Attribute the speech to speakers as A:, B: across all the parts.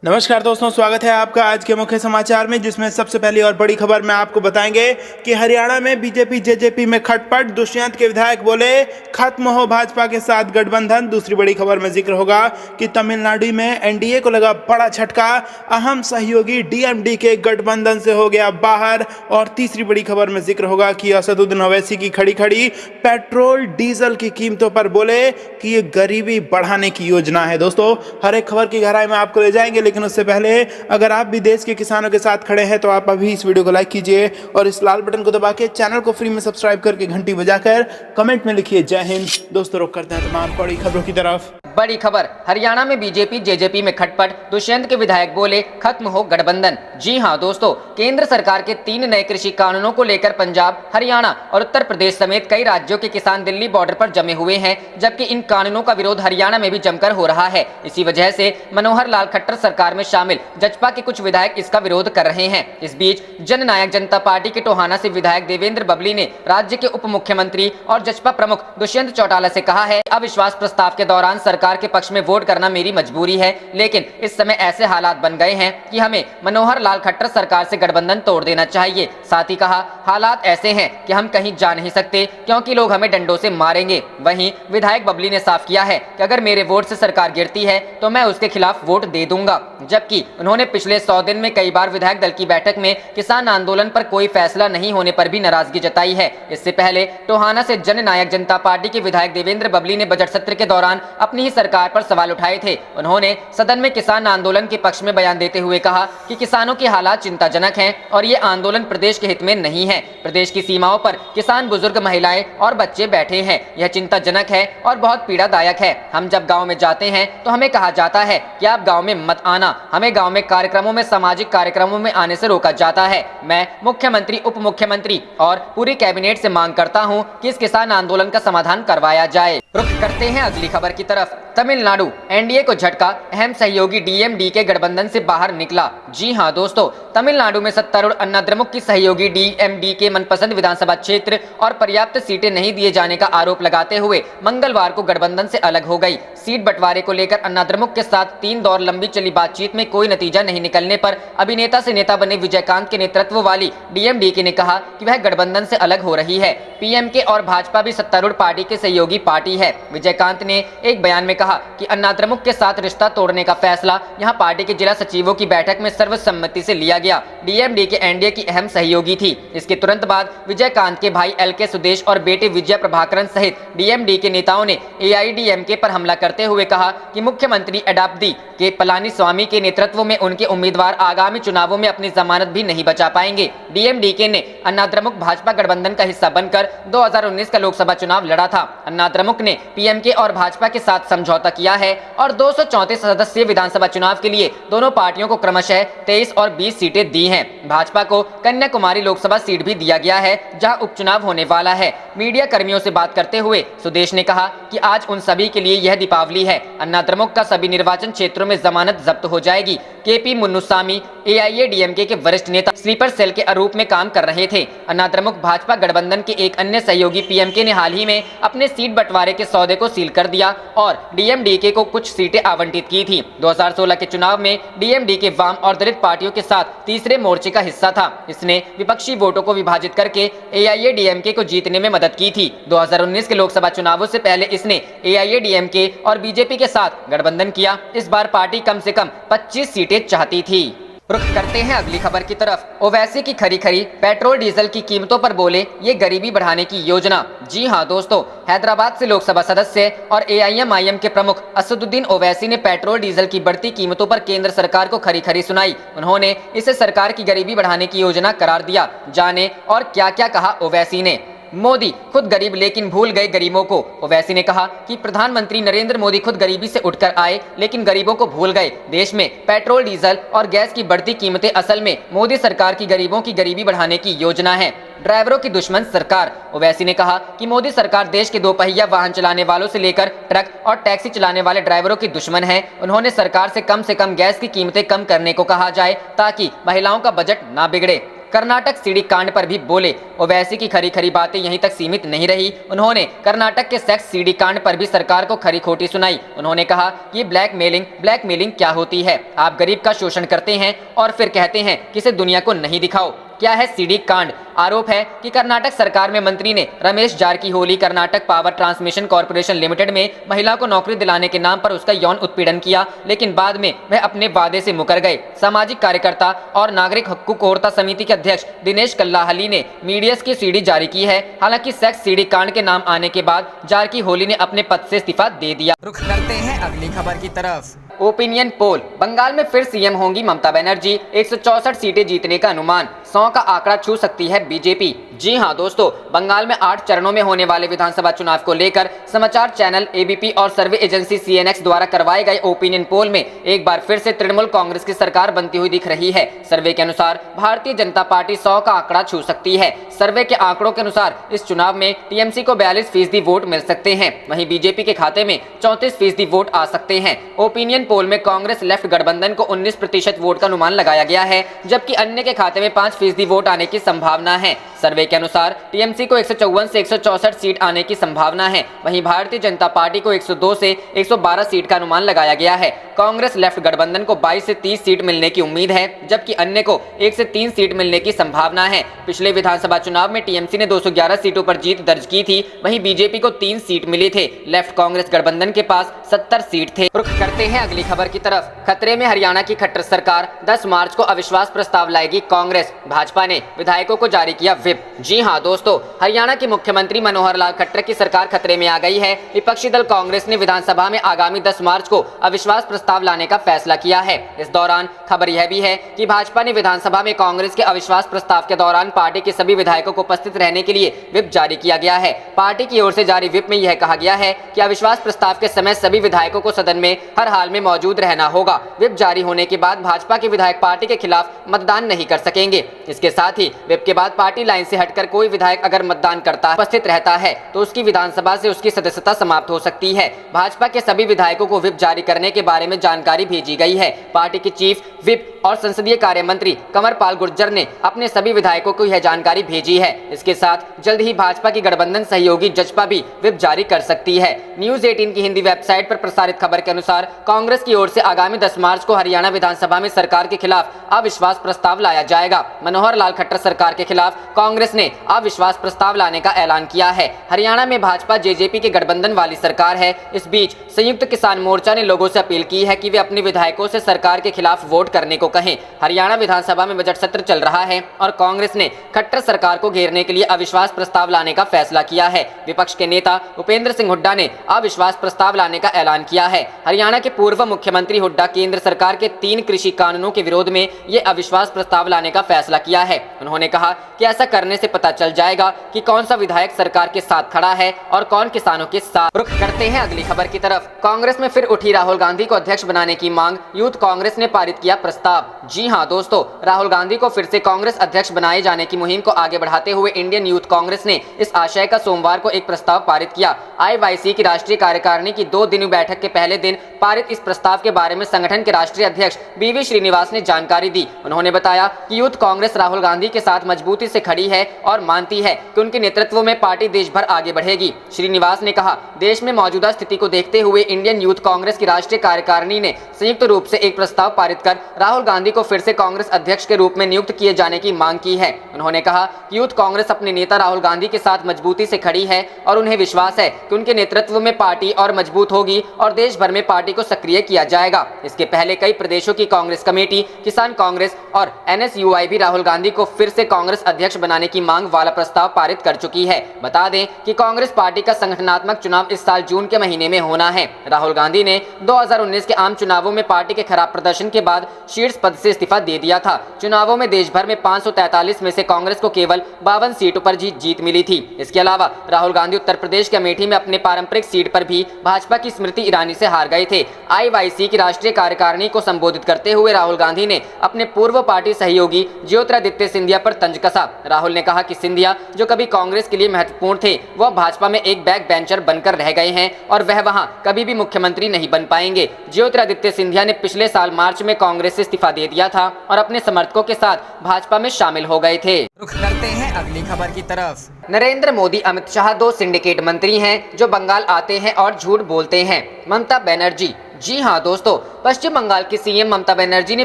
A: नमस्कार दोस्तों, स्वागत है आपका आज के मुख्य समाचार में, जिसमें सबसे पहली और बड़ी खबर में आपको बताएंगे कि हरियाणा में बीजेपी जेजेपी में खटपट। दुष्यंत के विधायक बोले खत्म हो भाजपा के साथ गठबंधन। दूसरी बड़ी खबर में जिक्र होगा कि तमिलनाडु में एनडीए को लगा बड़ा झटका, अहम सहयोगी डीएमडीके गठबंधन से हो गया बाहर। और तीसरी बड़ी खबर में जिक्र होगा कि असदुद्दीन ओवैसी की खड़ी खड़ी पेट्रोल डीजल की कीमतों पर बोले कि ये गरीबी बढ़ाने की योजना है। दोस्तों, हर एक खबर की गहराई में आपको ले जाएंगे, लेकिन उससे पहले अगर आप भी देश के किसानों के साथ खड़े हैं तो आप अभी इस वीडियो को लाइक कीजिए और इस लाल बटन को दबा के चैनल को फ्री में सब्सक्राइब करके घंटी बजाकर कमेंट में लिखिए जय हिंद। दोस्तों, रुक करते हैं तमाम बड़ी खबरों की तरफ।
B: बड़ी खबर, हरियाणा में बीजेपी जेजेपी में खटपट। दुष्यंत के विधायक बोले खत्म हो गठबंधन। जी हां दोस्तों, केंद्र सरकार के 3 नए कृषि कानूनों को लेकर पंजाब, हरियाणा और उत्तर प्रदेश समेत कई राज्यों के किसान दिल्ली बॉर्डर पर जमे हुए हैं, जबकि इन कानूनों का विरोध हरियाणा में भी जमकर हो रहा है। इसी वजह से मनोहर लाल खट्टर सरकार में शामिल जजपा के कुछ विधायक इसका विरोध कर रहे हैं। इस बीच जननायक जनता पार्टी के टोहाना से विधायक देवेंद्र बबली ने राज्य के उप मुख्यमंत्री और जजपा प्रमुख दुष्यंत चौटाला से कहा है, अविश्वास प्रस्ताव के दौरान सरकार के पक्ष में वोट करना मेरी मजबूरी है, लेकिन इस समय ऐसे हालात बन गए हैं कि हमें मनोहर लाल खट्टर सरकार से गठबंधन तोड़ देना चाहिए। साथ ही कहा, हालात ऐसे हैं कि हम कहीं जा नहीं सकते क्योंकि लोग हमें डंडों से मारेंगे। वहीं विधायक बबली ने साफ किया है कि अगर मेरे वोट से सरकार गिरती है तो मैं उसके खिलाफ वोट दे दूंगा। जबकि उन्होंने पिछले 100 दिन में कई बार विधायक दल की बैठक में किसान आंदोलन पर कोई फैसला नहीं होने पर भी नाराजगी जताई है। इससे पहले टोहाना से जननायक जनता पार्टी के विधायक देवेंद्र बबली ने बजट सत्र के दौरान अपनी ही सरकार पर सवाल उठाए थे। उन्होंने सदन में किसान आंदोलन के पक्ष में बयान देते हुए कहा कि किसानों के हालात चिंताजनक हैं और ये आंदोलन प्रदेश के हित में नहीं है। प्रदेश की सीमाओं पर किसान, बुजुर्ग, महिलाएं और बच्चे बैठे हैं। यह चिंताजनक है और बहुत पीड़ादायक है। हम जब गाँव में जाते हैं तो हमें कहा जाता है कि आप गाँव में मत आना। हमें गाँव में कार्यक्रमों में, सामाजिक कार्यक्रमों में आने से रोका जाता है। मैं मुख्यमंत्री, उप मुख्यमंत्री और पूरी कैबिनेट से मांग करता हूं कि इस किसान आंदोलन का समाधान करवाया जाए। रुख करते हैं अगली खबर की तरफ। तमिलनाडु, एनडीए को झटका, अहम सहयोगी डीएमडीके गठबंधन से बाहर निकला। जी हां दोस्तों, तमिलनाडु में सत्तारूढ़ अन्ना द्रमुक की सहयोगी डीएमडीके मनपसंद विधानसभा क्षेत्र और पर्याप्त सीटें नहीं दिए जाने का आरोप लगाते हुए मंगलवार को गठबंधन से अलग हो गई। सीट बंटवारे को लेकर अन्ना द्रमुक के साथ 3 दौर लंबी चली बातचीत में कोई नतीजा नहीं निकलने पर अभिनेता से नेता बने विजयकांत के नेतृत्व वाली डीएमडीके ने कहा कि वह गठबंधन से अलग हो रही है। पीएमके और भाजपा भी सत्तारूढ़ पार्टी के सहयोगी पार्टी है। विजयकांत ने एक बयान में कहा कि अन्ना द्रमुक के साथ रिश्ता तोड़ने का फैसला यहां पार्टी के जिला सचिवों की बैठक में सर्वसम्मति से लिया गया। डीएमडीके एनडीए की अहम सहयोगी थी। इसके तुरंत बाद विजयकांत के भाई एलके सुदेश और बेटे विजय प्रभाकरन सहित डीएमडीके नेताओं ने एआईडीएमके पर हमला करते हुए कहा कि मुख्यमंत्री एडाप्दी के पलानीस्वामी के नेतृत्व में उनके उम्मीदवार आगामी चुनावों में अपनी जमानत भी नहीं बचा पाएंगे। डीएमडीके ने अन्ना द्रमुक भाजपा गठबंधन का हिस्सा बनकर 2019 का लोकसभा चुनाव लड़ा था। अन्ना द्रमुक ने पीएमके और भाजपा के साथ समझौता किया है और 234 सदस्यीय विधानसभा चुनाव के लिए दोनों पार्टियों को क्रमशः 23 और 20 सीटें दी हैं। भाजपा को कन्याकुमारी लोकसभा सीट भी दिया गया है, जहां उपचुनाव होने वाला है। मीडिया कर्मियों से बात करते हुए सुदेश ने कहा कि आज उन सभी के लिए यह दीपावली है। अन्ना द्रमुक का सभी निर्वाचन क्षेत्रों में जमानत जब्त हो जाएगी। केपी मुन्नुसामी एआईएडीएमके के वरिष्ठ नेता स्लीपर सेल के रूप में काम कर रहे थे। अन्ना द्रमुक भाजपा गठबंधन के एक अन्य सहयोगी पीएमके ने हाल ही में अपने सीट बंटवारे के सौदे को सील कर दिया और डीएमडीके को कुछ सीटें आवंटित की थी। 2016 के चुनाव में डीएमडीके वाम और दलित पार्टियों के साथ तीसरे मोर्चे का हिस्सा था। इसने विपक्षी वोटों को विभाजित करके एआईएडीएमके को जीतने में मदद की थी। 2019 के लोकसभा चुनावों से पहले इसने एआईएडीएमके और बीजेपी के साथ गठबंधन किया। इस बार पार्टी कम से कम 25 सीटें चाहती थी। रुख करते हैं अगली खबर की तरफ। ओवैसी की खरी खरी पेट्रोल डीजल की कीमतों पर बोले ये गरीबी बढ़ाने की योजना। जी हां दोस्तों, हैदराबाद से लोकसभा सदस्य और एआईएमआईएम के प्रमुख असदुद्दीन ओवैसी ने पेट्रोल डीजल की बढ़ती कीमतों पर केंद्र सरकार को खरी खरी सुनाई। उन्होंने इसे सरकार की गरीबी बढ़ाने की योजना करार दिया। जाने और क्या क्या कहा ओवैसी ने। मोदी खुद गरीब लेकिन भूल गए गरीबों को। ओवैसी ने कहा कि प्रधानमंत्री नरेंद्र मोदी खुद गरीबी से उठकर आए लेकिन गरीबों को भूल गए। देश में पेट्रोल, डीजल और गैस की बढ़ती कीमतें असल में मोदी सरकार की गरीबों की गरीबी बढ़ाने की योजना है। ड्राइवरों की दुश्मन सरकार। ओवैसी ने कहा कि मोदी सरकार देश के 2 पहिया वाहन चलाने वालों से लेकर ट्रक और टैक्सी चलाने वाले ड्राइवरों की दुश्मन है। उन्होंने सरकार से कम गैस की कीमतें कम करने को कहा जाए ताकि महिलाओं का बजट ना बिगड़े। कर्नाटक सीडी कांड पर भी बोले। ओवैसी की खरी खरी बातें यहीं तक सीमित नहीं रही, उन्होंने कर्नाटक के सेक्स सीडी कांड पर भी सरकार को खरी खोटी सुनाई। उन्होंने कहा कि ब्लैकमेलिंग क्या होती है, आप गरीब का शोषण करते हैं और फिर कहते हैं कि इसे दुनिया को नहीं दिखाओ। क्या है सीडी कांड? आरोप है कि कर्नाटक सरकार में मंत्री ने Ramesh Jarkiholi Karnataka power transmission corporation limited में महिला को नौकरी दिलाने के नाम पर उसका यौन उत्पीड़न किया, लेकिन बाद में वह अपने वादे से मुकर गए। सामाजिक कार्यकर्ता और नागरिक हकूक औरता समिति के अध्यक्ष दिनेश कल्लाहली ने मीडिया की सीडी जारी की है। हालांकि सेक्स सीडी कांड के नाम आने के बाद जारकीहोली ने अपने पद से इस्तीफा दे दिया।
C: रुख करते हैं अगली खबर की तरफ।
B: ओपिनियन पोल, बंगाल में फिर सीएम होंगी ममता बनर्जी, 164 सीटें जीतने का अनुमान, 100 का आंकड़ा छू सकती है बीजेपी। जी हां दोस्तों, बंगाल में 8 चरणों में होने वाले विधानसभा चुनाव को लेकर समाचार चैनल एबीपी और सर्वे एजेंसी सीएनएक्स द्वारा करवाए गए ओपिनियन पोल में एक बार फिर से तृणमूल कांग्रेस की सरकार बनती हुई दिख रही है। सर्वे के अनुसार भारतीय जनता पार्टी 100 का आंकड़ा छू सकती है। सर्वे के आंकड़ों के अनुसार इस चुनाव में टीएमसी को 42% वोट मिल सकते हैं, वहीं बीजेपी के खाते में 34% वोट आ सकते हैं। ओपिनियन पोल में कांग्रेस लेफ्ट गठबंधन को 19% वोट का अनुमान लगाया गया है, जबकि अन्य के खाते में 5% वोट आने की संभावना है। सर्वे के अनुसार टीएमसी को 154 से 164 सीट आने की संभावना है, वहीं भारतीय जनता पार्टी को 102 से 112 सीट का अनुमान लगाया गया है। कांग्रेस लेफ्ट गठबंधन को 22 से 30 सीट मिलने की उम्मीद है, जबकि अन्य को 1 से 3 सीट मिलने की संभावना है। पिछले विधानसभा चुनाव में टीएमसी ने 211 सीटों पर जीत दर्ज की थी, वहीं बीजेपी को 3 सीट मिली थे। लेफ्ट कांग्रेस गठबंधन के पास 70 सीट थे। रुख करते हैं अगली खबर की तरफ। खतरे में हरियाणा की खट्टर सरकार, 10 मार्च को अविश्वास प्रस्ताव लाएगी कांग्रेस, भाजपा ने विधायकों को जारी किया व्हिप। जी हां दोस्तों, हरियाणा के मुख्यमंत्री मनोहर लाल खट्टर की सरकार खतरे में आ गई है। विपक्षी दल कांग्रेस ने विधानसभा में आगामी 10 मार्च को अविश्वास प्रस्ताव लाने का फैसला किया है। इस दौरान खबर यह भी है कि भाजपा ने विधानसभा में कांग्रेस के अविश्वास प्रस्ताव के दौरान पार्टी के सभी विधायकों को उपस्थित रहने के लिए व्हिप जारी किया गया है। पार्टी की ओर से जारी व्हिप में यह कहा गया है कि अविश्वास प्रस्ताव के समय सभी विधायकों को सदन में हर हाल में मौजूद रहना होगा। व्हिप जारी होने के बाद भाजपा के विधायक पार्टी के खिलाफ मतदान नहीं कर सकेंगे। इसके साथ ही व्हिप के बाद पार्टी लाइन से हटकर कोई विधायक अगर मतदान करता उपस्थित रहता है तो उसकी विधानसभा से उसकी सदस्यता समाप्त हो सकती है। भाजपा के सभी विधायकों को व्हिप जारी करने के बारे में जानकारी भेजी गई है। पार्टी की चीफ व्हिप और संसदीय कार्य मंत्री कंवरपाल गुर्जर ने अपने सभी विधायकों को यह जानकारी भेजी है। इसके साथ जल्द ही भाजपा की गठबंधन सहयोगी जजपा भी व्हिप जारी कर सकती है। न्यूज 18 की हिंदी वेबसाइट पर प्रसारित खबर के अनुसार कांग्रेस की ओर से आगामी 10 मार्च को हरियाणा विधानसभा में सरकार के खिलाफ अविश्वास प्रस्ताव लाया जाएगा। मनोहर लाल खट्टर सरकार के खिलाफ कांग्रेस ने अविश्वास प्रस्ताव लाने का ऐलान किया है। हरियाणा में भाजपा जेजेपी के गठबंधन वाली सरकार है। इस बीच संयुक्त किसान मोर्चा ने लोगों से अपील की है कि वे अपने विधायकों से सरकार के खिलाफ वोट करने को कहें। हरियाणा विधानसभा में बजट सत्र चल रहा है और कांग्रेस ने खट्टर सरकार को घेरने के लिए अविश्वास प्रस्ताव लाने का फैसला किया है। विपक्ष के नेता उपेंद्र सिंह हुड्डा ने अविश्वास प्रस्ताव लाने का ऐलान किया है। हरियाणा के पूर्व मुख्यमंत्री हुड्डा केंद्र सरकार के 3 कृषि कानूनों के विरोध में ये अविश्वास प्रस्ताव लाने का फैसला किया है। उन्होंने कहा कि ऐसा करने से पता चल जाएगा कि कौन सा विधायक सरकार के साथ खड़ा है और कौन किसानों के साथ। रुख करते हैं अगली खबर की तरफ। कांग्रेस में फिर उठी राहुल गांधी को अध्यक्ष बनाने की मांग, यूथ कांग्रेस ने पारित किया प्रस्ताव। जी हां दोस्तों, राहुल गांधी को फिर से कांग्रेस अध्यक्ष बनाए जाने की मुहिम को आगे बढ़ाते हुए इंडियन यूथ कांग्रेस ने इस आशय का सोमवार को एक प्रस्ताव पारित किया। आईवाईसी की राष्ट्रीय कार्यकारिणी की 2 दिनी बैठक के पहले दिन पारित इस प्रस्ताव के बारे में संगठन के राष्ट्रीय अध्यक्ष बीवी श्रीनिवास ने जानकारी दी। उन्होंने बताया कि यूथ कांग्रेस राहुल गांधी के साथ मजबूती से खड़ी है और मानती है कि उनके नेतृत्व में पार्टी देश भर आगे बढ़ेगी। श्रीनिवास ने कहा, देश में मौजूदा स्थिति को देखते हुए इंडियन यूथ कांग्रेस की राष्ट्रीय कार्यकारिणी ने संयुक्त रूप से एक प्रस्ताव पारित कर राहुल गांधी को फिर से कांग्रेस अध्यक्ष के रूप में नियुक्त किए जाने की मांग की है। उन्होंने कहा कि यूथ कांग्रेस अपने नेता राहुल गांधी के साथ मजबूती से खड़ी है और उन्हें विश्वास है कि उनके नेतृत्व में पार्टी और मजबूत होगी और देश भर में पार्टी को सक्रिय किया जाएगा। इसके पहले कई प्रदेशों की कांग्रेस कमेटी, किसान कांग्रेस और एनएसयूआई भी राहुल गांधी को फिर से कांग्रेस अध्यक्ष बनाने की मांग वाला प्रस्ताव पारित कर चुकी है। बता दें कि कांग्रेस पार्टी का संगठनात्मक चुनाव इस साल जून के महीने में होना है। राहुल गांधी ने 2019 के आम चुनावों में पार्टी के खराब प्रदर्शन के बाद शीर्ष पद से इस्तीफा दे दिया था। चुनावों में देश भर में 543 में से कांग्रेस को केवल 52 सीटों पर जीत मिली थी। इसके अलावा राहुल गांधी उत्तर प्रदेश के अमेठी में अपने पारंपरिक सीट पर भी भाजपा की स्मृति ईरानी से हार गए थे। आईवाईसी की राष्ट्रीय कार्यकारिणी को संबोधित करते हुए राहुल गांधी ने अपने पूर्व पार्टी सहयोगी ज्योतिरादित्य सिंधिया पर तंज कसा। राहुल ने कहा कि सिंधिया जो कभी कांग्रेस के लिए महत्वपूर्ण थे वह भाजपा में एक बैक बेंचर बनकर रह गए हैं और वह वहां कभी भी मुख्यमंत्री नहीं बन पाएंगे। ज्योतिरादित्य सिंधिया ने पिछले साल मार्च में कांग्रेस से इस्तीफा दे दिया था और अपने समर्थकों के साथ भाजपा में शामिल हो गए थे।
C: रुख करते हैं अगली खबर की तरफ।
B: नरेंद्र मोदी, अमित शाह दो सिंडिकेट मंत्री हैं जो बंगाल आते हैं और झूठ बोलते हैं। ममता बनर्जी। जी हां दोस्तों, पश्चिम बंगाल की सीएम ममता बनर्जी ने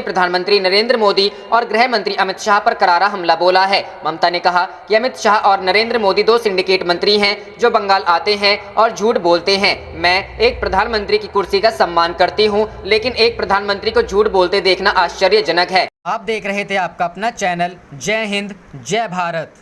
B: प्रधानमंत्री नरेंद्र मोदी और गृह मंत्री अमित शाह पर करारा हमला बोला है। ममता ने कहा कि अमित शाह और नरेंद्र मोदी दो सिंडिकेट मंत्री हैं जो बंगाल आते हैं और झूठ बोलते हैं। मैं एक प्रधानमंत्री की कुर्सी का सम्मान करती हूं, लेकिन एक प्रधानमंत्री को झूठ बोलते देखना आश्चर्यजनक है।
C: आप देख रहे थे आपका अपना चैनल जय हिंद जय भारत।